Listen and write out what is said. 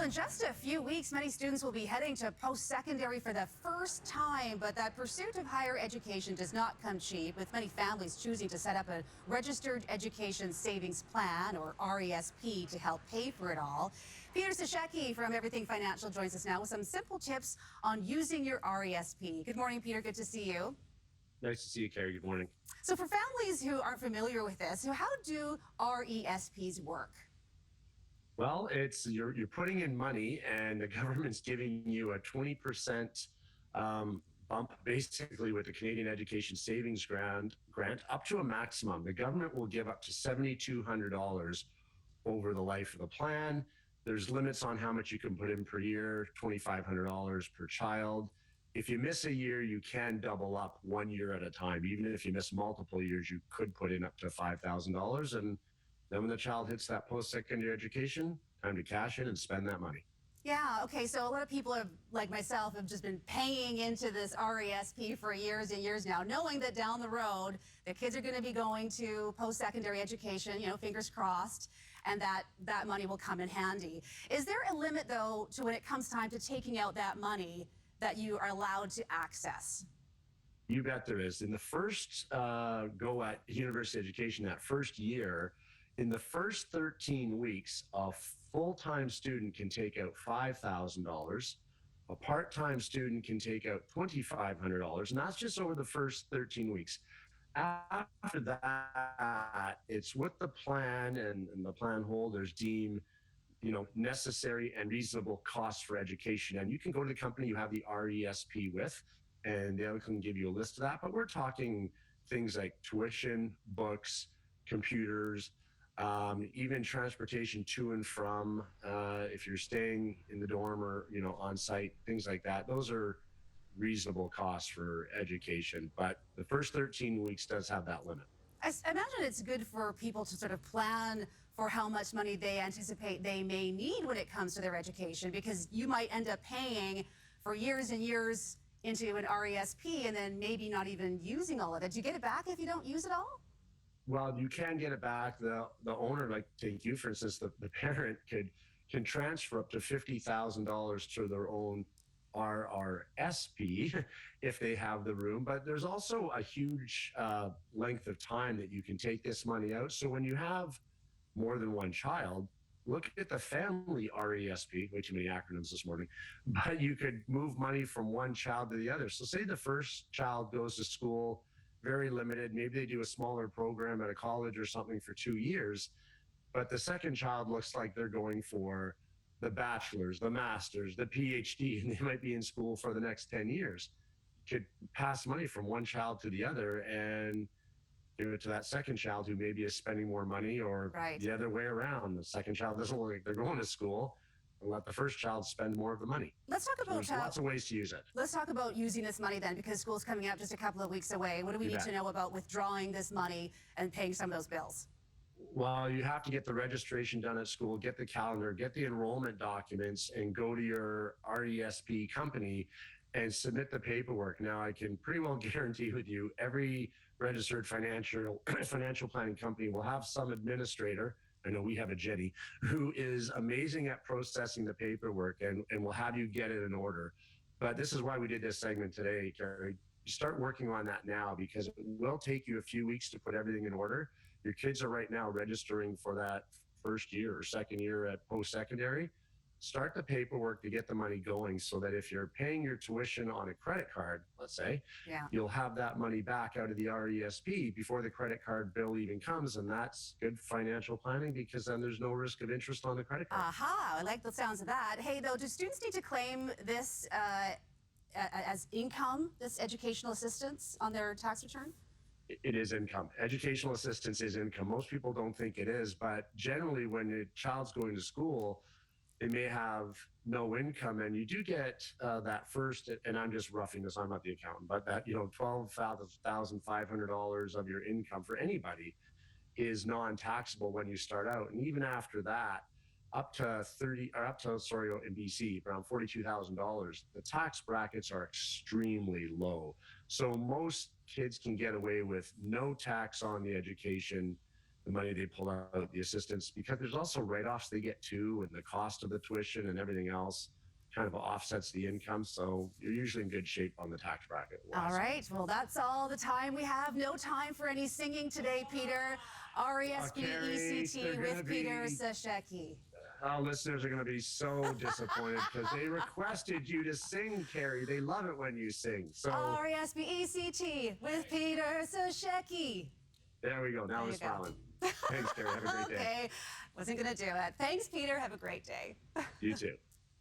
in just a few weeks, many students will be heading to post-secondary for the first time, but that pursuit of higher education does not come cheap, with many families choosing to set up a registered education savings plan, or RESP, to help pay for it all. Peter Cishecki from Everything Financial joins us now with some simple tips on using your RESP. Good morning, Peter. Good to see you. Nice to see you, Keri. Good morning. So for families who aren't familiar with this, how do RESPs work? Well, it's you're putting in money, and the government's giving you a 20% bump, basically, with the Canadian Education Savings Grant up to a maximum. The government will give up to $7,200 over the life of the plan. There's limits on how much you can put in per year, $2,500 per child. If you miss a year, you can double up 1 year at a time. Even if you miss multiple years, you could put in up to $5,000. And then when the child hits that post-secondary education, time to cash in and spend that money. Yeah, okay, so a lot of people have, like myself, have just been paying into this RESP for years and years now, knowing that down the road, the kids are going to be going to post-secondary education, fingers crossed, and that money will come in handy. Is there a limit, though, to when it comes time to taking out that money that you are allowed to access? You bet there is. In the first go at university education, that first year, in the first 13 weeks, a full-time student can take out $5,000. A part-time student can take out $2,500, and that's just over the first 13 weeks. After that, it's what the plan and the plan holders deem necessary and reasonable costs for education. And you can go to the company you have the RESP with, and they can give you a list of that. But we're talking things like tuition, books, computers, even transportation to and from, if you're staying in the dorm or on site, things like that. Those are reasonable costs for education, but the first 13 weeks does have that limit. I imagine it's good for people to sort of plan for how much money they anticipate they may need when it comes to their education, because you might end up paying for years and years into an RESP and then maybe not even using all of it. Do you get it back if you don't use it all? Well, you can get it back. The owner, like take you for instance, the parent can transfer up to $50,000 to their own RRSP if they have the room. But there's also a huge length of time that you can take this money out. So when you have more than one child, look at the family RESP, way too many acronyms this morning, but you could move money from one child to the other. So say the first child goes to school, very limited, maybe they do a smaller program at a college or something for 2 years, but the second child looks like they're going for the bachelor's, the master's, the PhD, and they might be in school for the next 10 years. You could pass money from one child to the other and give it to that second child who maybe is spending more money, or the other way around. The second child doesn't look like they're going to school, and let the first child spend more of the money. Let's talk about there's lots of ways to use it. Let's talk about using this money then, because school's coming up just a couple of weeks away. What do we need to know about withdrawing this money and paying some of those bills? Well, you have to get the registration done at school, get the calendar, get the enrollment documents, and go to your RESP company and submit the paperwork. Now, I can pretty well guarantee with you, every registered financial planning company will have some administrator. I know we have a Jenny who is amazing at processing the paperwork and will have you get it in order. But this is why we did this segment today, Keri. Start working on that now, because it will take you a few weeks to put everything in order. Your kids are right now registering for that first year or second year at post-secondary. Start the paperwork to get the money going, so that if you're paying your tuition on a credit card, let's say, you'll have that money back out of the RESP before the credit card bill even comes. And that's good financial planning, because then there's no risk of interest on the credit card. Aha, I like the sounds of that. Hey, though, do students need to claim this as income, this educational assistance, on their tax return? It is income. Educational assistance is income. Most people don't think it is, but generally when a child's going to school, they may have no income, and you do get that first, and I'm just roughing this, I'm not the accountant, but that $12,500 of your income for anybody is non-taxable when you start out. And even after that, in BC, around $42,000, the tax brackets are extremely low. So most kids can get away with no tax on the education the money they pull out, the assistance, because there's also write-offs they get too, and the cost of the tuition and everything else kind of offsets the income. So you're usually in good shape on the tax bracket. All right. Well, that's all the time we have. No time for any singing today, Peter. RESP-ECT with Peter Cishecki. Our listeners are going to be so disappointed because they requested you to sing, Keri. They love it when you sing. So RESP-ECT with Peter Cishecki. There we go. Now we're smiling. Thanks, Keri. Have a great day. Okay. Wasn't going to do it. Thanks, Peter. Have a great day. You too.